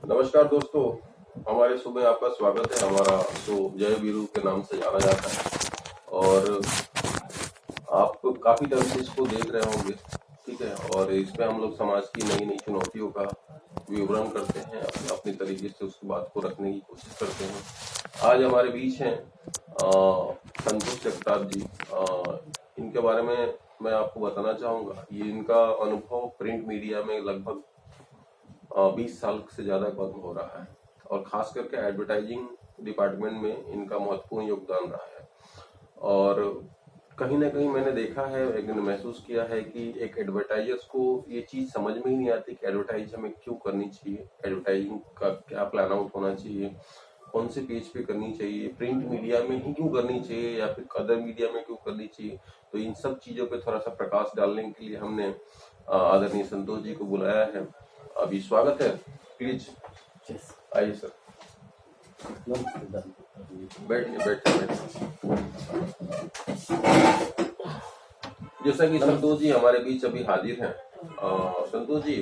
नमस्कार दोस्तों, हमारे शो में आपका स्वागत है। हमारा शो जय वीरू के नाम से जाना जाता है और आप काफी टाइम से इसको देख रहे होंगे, ठीक है। और इसमें हम लोग समाज की नई नई चुनौतियों का विवरण करते हैं, अपनी तरीके से उस बात को रखने की कोशिश करते हैं। आज हमारे बीच हैं संतोष जगताप जी। इनके बारे में मैं आपको बताना चाहूंगा। ये इनका अनुभव प्रिंट मीडिया में लगभग 20 साल से ज्यादा का अनुभव रहा है और खास करके एडवर्टाइजिंग डिपार्टमेंट में इनका महत्वपूर्ण योगदान रहा है। और कहीं ना कहीं मैंने देखा है, एक दिन महसूस किया है कि एक एडवर्टाइजर्स को ये चीज समझ में ही नहीं आती कि एडवर्टाइज हमें क्यों करनी चाहिए, एडवर्टाइजिंग का क्या प्लान आउट होना चाहिए, कौन से पेज पे करनी चाहिए, प्रिंट मीडिया में ही क्यों करनी चाहिए या फिर अदर मीडिया में क्यों करनी चाहिए। तो इन सब चीजों पे थोड़ा सा प्रकाश डालने के लिए हमने आदरणीय संतोष जी को बुलाया है। अभी स्वागत है, प्लीज आइए सर। बैठिए बैठिए बैठिए। जैसा कि संतोष जी हमारे बीच अभी हाजिर हैं। संतोष जी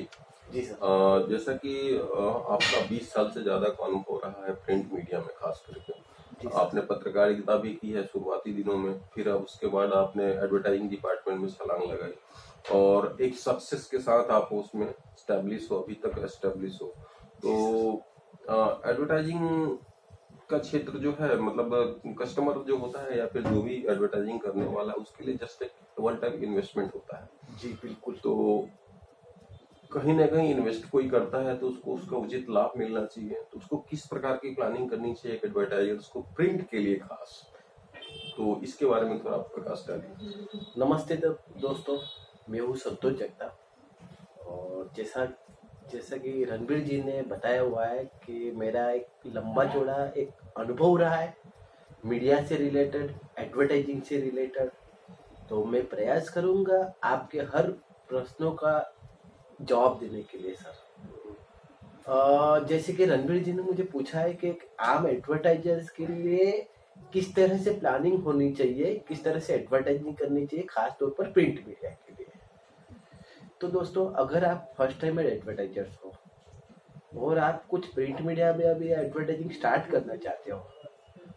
सर, जैसा कि आपका 20 साल से ज्यादा का अनुभव रहा है प्रिंट मीडिया में, खास करके आपने पत्रकारिता भी की है शुरुआती दिनों में, फिर अब उसके बाद आपने एडवर्टाइजिंग डिपार्टमेंट में छलांग लगाई और एक सक्सेस के साथ आप उसमें स्टैब्लिश हो, अभी तक एस्टेब्लिश हो। तो एडवर्टाइजिंग का क्षेत्र जो है, मतलब कस्टमर जो होता है या फिर जो भी एडवर्टाइजिंग करने वाला, उसके लिए जस्ट एक वन टाइम इन्वेस्टमेंट होता है। जी बिल्कुल। तो कहीं ना कहीं इन्वेस्ट कोई करता है तो उसको उसका उचित लाभ मिलना चाहिए। तो उसको किस प्रकार की प्लानिंग करनी चाहिए एक एडवर्टाइजर्स को प्रिंट के लिए खास, तो इसके बारे में थोड़ा प्रकाश डालिए। नमस्ते दोस्तों, मैं हूँ संतोष जगताप। और जैसा कि रणबीर जी ने बताया हुआ है कि मेरा एक लंबा चौड़ा एक अनुभव रहा है मीडिया से रिलेटेड, एडवर्टाइजिंग से रिलेटेड। तो मैं प्रयास करूंगा आपके हर प्रश्नों का जवाब देने के लिए सर। जैसे कि रणबीर जी ने मुझे पूछा है कि एक आम एडवर्टाइजर्स के लिए किस तरह से प्लानिंग होनी चाहिए, किस तरह से एडवर्टाइजिंग करनी चाहिए, खास तौर पर प्रिंट मीडिया के लिए। तो दोस्तों, अगर आप फर्स्ट टाइम एडवर्टाइजर्स हो और आप कुछ प्रिंट मीडिया में अभी एडवर्टाइजिंग स्टार्ट करना चाहते हो,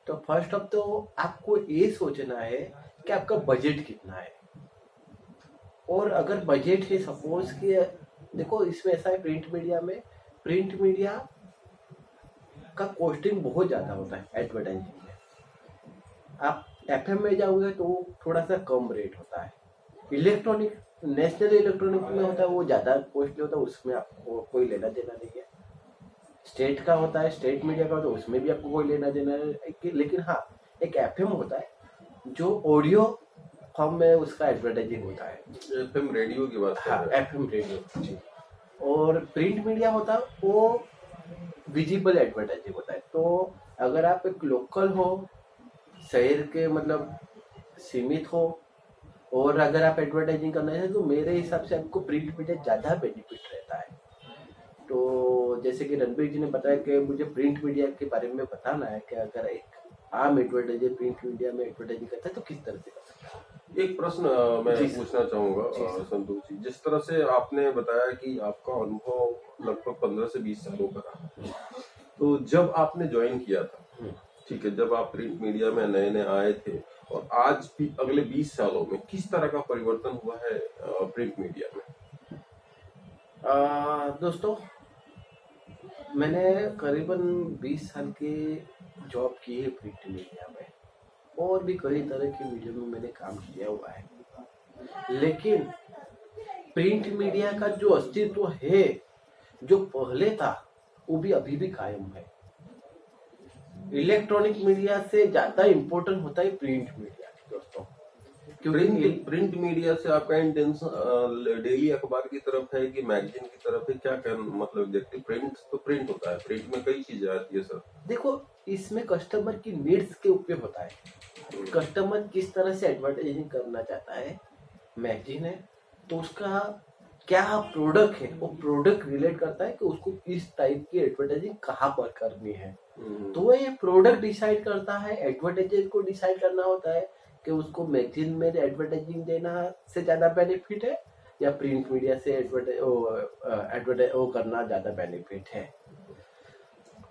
तो फर्स्ट ऑफ तो आपको ये सोचना है कि आपका बजट कितना है। और अगर बजट है, सपोज कि देखो इसमें ऐसा है, प्रिंट मीडिया का कॉस्टिंग बहुत ज़्यादा होता है एडवर्टाइजिंग में। आप एफएम में जाओगे तो थोड़ा सा कम रेट होता है। इलेक्ट्रॉनिक, नेशनल इलेक्ट्रॉनिक में होता है वो ज़्यादा कॉस्टली होता है, उसमें आपको कोई लेना देना नहीं है। स्टेट का होता है, स्टेट मीडिया का होता है, उसमें भी आपको कोई लेना देना है। लेकिन हाँ, एक एफएम होता है जो ऑडियो फॉर्म में उसका एडवर्टाइजिंग होता है। एफएम रेडियो की बात कर हाँ, रहे हैं। एफएम रेडियो जी। और प्रिंट मीडिया होता है वो विजिबल एडवर्टाइजिंग होता है। तो अगर आप एक लोकल हो, शहर के मतलब सीमित हो, और अगर आप एडवर्टाइजिंग करना है तो मेरे हिसाब से आपको प्रिंट मीडिया ज़्यादा बेनिफिट रहता है। तो जैसे कि रणबीर जी ने बताया कि मुझे प्रिंट मीडिया के बारे में बताना है कि अगर एक आम एडवर्टाइजर प्रिंट मीडिया में एडवर्टाइजिंग करता है तो किस तरह से कर सकता है। एक प्रश्न मैं पूछना चाहूंगा संतोष जी। जिस तरह से आपने बताया कि आपका अनुभव लगभग 15 से 20 सालों का रहा, तो जब आपने ज्वाइन किया था, ठीक है, जब आप प्रिंट मीडिया में नए नए आए थे और आज भी अगले 20 सालों में किस तरह का परिवर्तन हुआ है प्रिंट मीडिया में? दोस्तों, मैंने करीबन 20 साल की जॉब की है प्रिंट मीडिया में, और भी कई तरह के मीडिया में मैंने काम किया हुआ है। लेकिन प्रिंट मीडिया का जो अस्तित्व है, जो पहले था, वो भी अभी भी कायम है। इलेक्ट्रॉनिक मीडिया से ज्यादा इम्पोर्टेंट होता है प्रिंट मीडिया दोस्तों। क्योंकि प्रिंट मीडिया से आपका इंटेंशन डेली अखबार की तरफ है कि मैगजीन की तरफ है, क्या मतलब एग्जैक्टली? प्रिंट तो प्रिंट होता है, प्रिंट में कई चीजें आती है सर। देखो, इसमें कस्टमर की नीड्स के ऊपर होता है। कस्टमर किस तरह से एडवर्टाइजिंग करना चाहता है, मैगजीन है तो उसका क्या प्रोडक्ट है, वो प्रोडक्ट रिलेट करता है कि उसको किस टाइप की एडवर्टाइजिंग कहाँ पर करनी है। तो वो ये प्रोडक्ट डिसाइड करता है, एडवर्टाइजर को डिसाइड करना होता है कि उसको मैगजीन में एडवर्टाइजिंग देना से ज्यादा बेनिफिट है या प्रिंट मीडिया से एडवर्टाइज करना ज्यादा बेनिफिट है।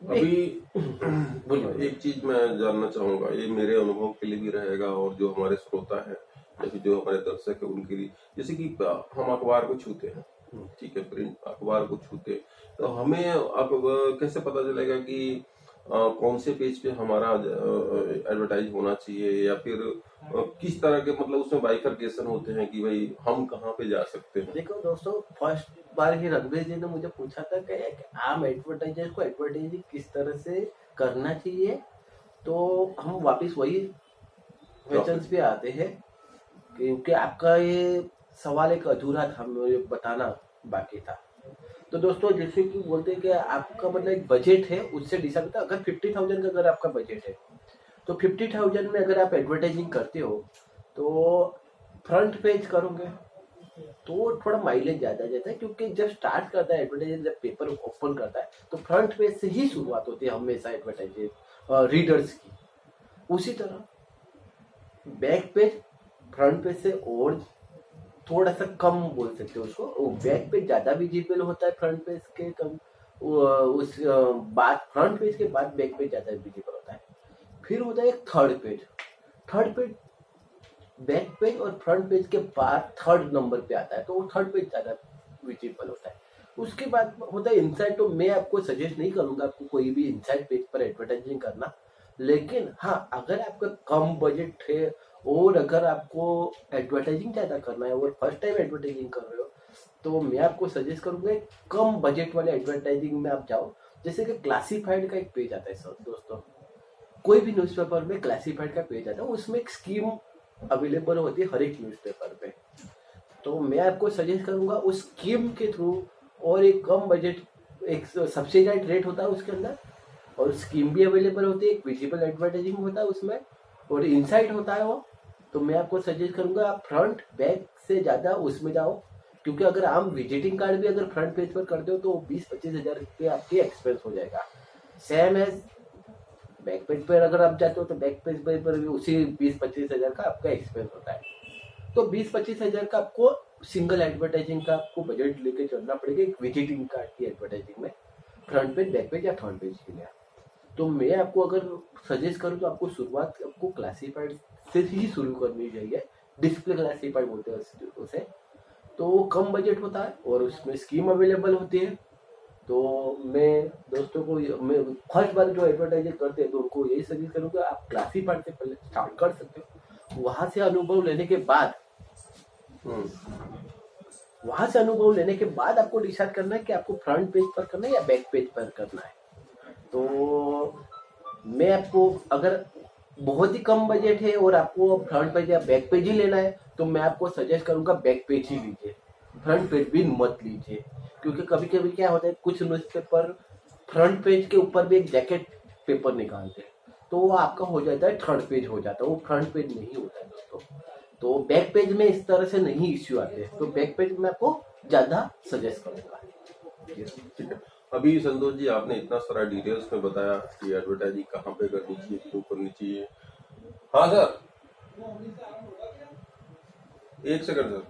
अभी बोलिए। एक चीज मैं जानना चाहूंगा, ये मेरे अनुभव के लिए भी रहेगा और जो हमारे श्रोता है या फिर जो हमारे दर्शक है उनके लिए, जैसे कि हम अखबार को छूते हैं, ठीक है, प्रिंट अखबार को छूते हैं, तो हमें अब कैसे पता चलेगा कि कौन से पेज पे हमारा एडवर्टाइज होना चाहिए, या फिर किस तरह के मतलब उसमें बाइफरकेशन होते हैं कि भाई हम कहाँ पे जा सकते हैं? देखो दोस्तों, फर्स्ट बार ही रणवीर जी ने मुझे पूछा था कि आम एडवर्टाइजर को एडवर्टाइजिंग किस तरह से करना चाहिए, तो हम वापस वही क्वेश्चंस पे आते हैं, क्योंकि आपका ये सवाल एक अधूरा था, मुझे बताना बाकी था। तो दोस्तों, जैसे कि बोलते हैं कि आपका मतलब एक बजट है, उससे डिसाइड होता है। अगर 50,000 का अगर आपका बजट है, तो 50,000 में अगर आप एडवर्टाइजिंग करते हो तो फ्रंट पेज करोगे तो थोड़ा माइलेज ज्यादा जाता है, क्योंकि जब स्टार्ट करता है एडवर्टाइजिंग, जब पेपर ओपन करता है तो फ्रंट पेज से ही शुरुआत होती है हमेशा एडवर्टाइजिंग रीडर्स की। उसी तरह बैक पेज फ्रंट पेज से और थोड़ा सा कम बोल सकते हो उसको, बैक पेज ज्यादा विजिबल होता है फ्रंट पेज के कम, उस बाद फ्रंट पेज के बाद बैक पेज ज्यादा विजिबल होता है। फिर होता है एक third page. Third page back page और फ्रंट पेज के बाद थर्ड नंबर पे आता है, तो वो थर्ड पेज ज्यादा विजिबल होता है। उसके बाद होता है इनसाइड। तो मैं आपको सजेस्ट नहीं करूंगा आपको कोई भी इनसाइड पेज पर एडवर्टाइजिंग करना, लेकिन हाँ, अगर आपका कम बजट है और अगर आपको एडवर्टाइजिंग ज्यादा करना है और फर्स्ट टाइम एडवर्टाइजिंग कर रहे हो, तो मैं आपको सजेस्ट करूंगा कम बजट वाले एडवर्टाइजिंग में आप जाओ। जैसे कि क्लासिफाइड का एक पेज आता है सर दोस्तों, कोई भी न्यूज़पेपर में क्लासिफाइड का पेज आता है, उसमें एक स्कीम अवेलेबल होती है हर एक न्यूज़पेपर पे। तो मैं आपको सजेस्ट करूंगा उस स्कीम के थ्रू, और एक कम बजट एक सब्सिडाइज रेट होता है उसके अंदर, और स्कीम भी अवेलेबल होती है, एक विजिबल एडवर्टाइजिंग होता है उसमें, और इनसाइट होता है वो। तो मैं आपको सजेस्ट करूंगा आप फ्रंट बैक से ज्यादा उसमें जाओ, क्योंकि अगर आप विजिटिंग कार्ड भी अगर फ्रंट पेज पर करते हो तो 20-25 हजार रुपये आपके एक्सपेंस हो जाएगा। सेम एज बैक पेज पर अगर आप जाते हो तो बैक पेज पर भी उसी 20-25 हजार का आपका एक्सपेंस होता है। तो 20-25 हजार का आपको सिंगल एडवर्टाइजिंग का आपको बजट लेके चलना पड़ेगा एक विजिटिंग कार्ड की एडवर्टाइजिंग में, फ्रंट पेज बैक पेज या थर्ड पेज के लिए। तो मैं आपको अगर सजेस्ट करूँ तो आपको शुरुआत आपको क्लासीफाइड से ही शुरू करनी चाहिए। डिस्प्ले क्लासीफाइड बोलते हैं उसे। तो वो कम बजट होता है और उसमें स्कीम अवेलेबल होती है। तो मैं दोस्तों को मैं फर्स्ट बार जो एडवर्टाइजिंग करते हैं तो उनको यही सजेस्ट करूँगा आप क्लासीफाइड से पहले स्टार्ट कर सकते हो। वहां से अनुभव लेने के बाद आपको डिसाइड करना है कि आपको फ्रंट पेज पर करना है या बैक पेज पर करना है। तो मैं आपको, अगर बहुत ही कम बजट है और आपको फ्रंट पेज या बैक पेज ही लेना है, तो मैं आपको सजेस्ट करूंगा बैक पेज ही लीजिए, फ्रंट पेज भी मत लीजिए। क्योंकि कभी कभी क्या होता है, कुछ न्यूज़पेपर फ्रंट पेज के ऊपर भी एक जैकेट पेपर निकालते हैं, तो वो आपका हो जाता है थर्ड पेज हो जाता है, वो फ्रंट पेज नहीं होता है दोस्तों। तो बैक पेज में इस तरह से नहीं इश्यू आते हैं, तो बैक पेज में आपको ज्यादा सजेस्ट करूंगा। ठीक है। अभी संतोष जी, आपने इतना सारा डिटेल्स में बताया कि एडवर्टाइजिंग कहाँ पे करनी चाहिए, क्यों करनी चाहिए। हाँ सर, एक सेकंड सर,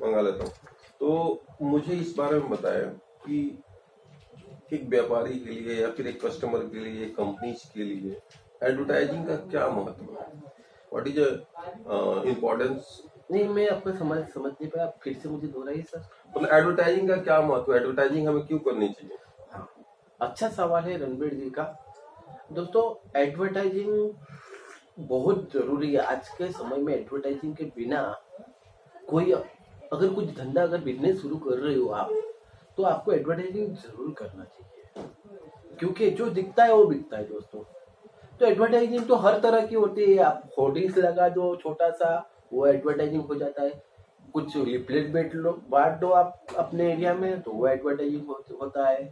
मंगा लेता हूँ। तो मुझे इस बारे में बताया कि एक व्यापारी के लिए या फिर एक कस्टमर के लिए, कंपनीज के लिए एडवर्टाइजिंग का क्या महत्व है, व्हाट इज इम्पोर्टेंस? नहीं, मैं आपको समझ नहीं पाया, आप फिर से मुझे दोहराइए सर। मतलब एडवर्टाइजिंग का क्या महत्व है, एडवर्टाइजिंग हमें क्यों करनी चाहिए? हाँ, अच्छा सवाल है रणबीर जी का। दोस्तों, एडवर्टाइजिंग बहुत जरूरी है आज के समय में। एडवर्टाइजिंग के बिना कोई, अगर कुछ धंधा, अगर बिजनेस शुरू कर रहे हो आप, तो आपको एडवर्टाइजिंग जरूर करना चाहिए, क्योंकि जो दिखता है वो बिकता है दोस्तों। तो एडवर्टाइजिंग तो हर तरह की होती है। आप होर्डिंग्स लगा दो छोटा सा, वो एडवर्टाइजिंग हो जाता है। कुछ लिफलेट बांट दो आप अपने एरिया में, तो वो एडवर्टाइजिंग होता है।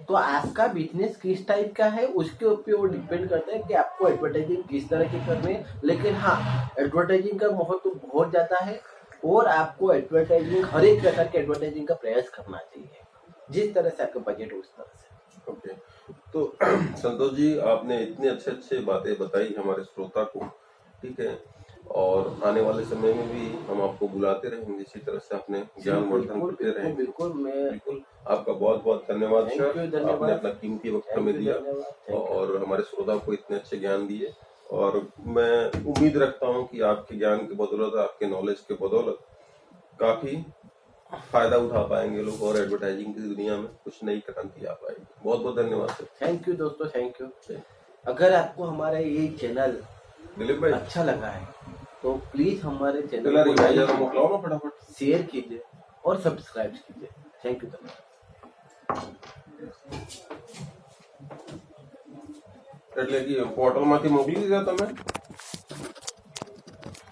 तो आपका बिजनेस किस टाइप का है उसके ऊपर डिपेंड करता है कि आपको एडवर्टाइजिंग किस तरह की करनी है। लेकिन हाँ, एडवर्टाइजिंग का महत्व तो बहुत ज्यादा है, और आपको एडवर्टाइजिंग, हर एक प्रकार के एडवर्टाइजिंग का प्रयास करना चाहिए, जिस तरह से आपका बजट हो उस तरह से। ओके। तो संतोष जी, आपने इतने अच्छे अच्छे बातें बताई हमारे श्रोता को, ठीक है। और आने वाले समय में भी हम आपको बुलाते रहेंगे, इसी तरह से अपने ज्ञान वर्धन बिल्कुल करते बिल्कुल रहेंगे। बिल्कुल मैं बिल्कुल, आपका बहुत बहुत धन्यवाद थैंक सर, यू, आपने धन्यवाद। अपना कीमती वक्त थैंक हमें यू, दिया धन्यवाद, थैंक यू। और हमारे श्रोता को इतने अच्छे ज्ञान दिए। और मैं उम्मीद रखता हूँ कि आपके ज्ञान की बदौलत, आपके नॉलेज के बदौलत काफी फायदा उठा पाएंगे लोग और एडवर्टाइजिंग की दुनिया में कुछ नई क्रांति आ पाएगी। बहुत बहुत धन्यवाद सर। थैंक यू दोस्तों, थैंक यू। अगर आपको हमारा ये चैनल दिलीप भाई, अच्छा लगा है तो प्लीज हमारे चैनल चला को रिवाइजर लाइक मोकलाओ ना फटाफट। शेयर कीजिए और सब्सक्राइब कीजिए। थैंक यू એટલે કે પોર્ટલમાંથી મોકલી દીધા તમે?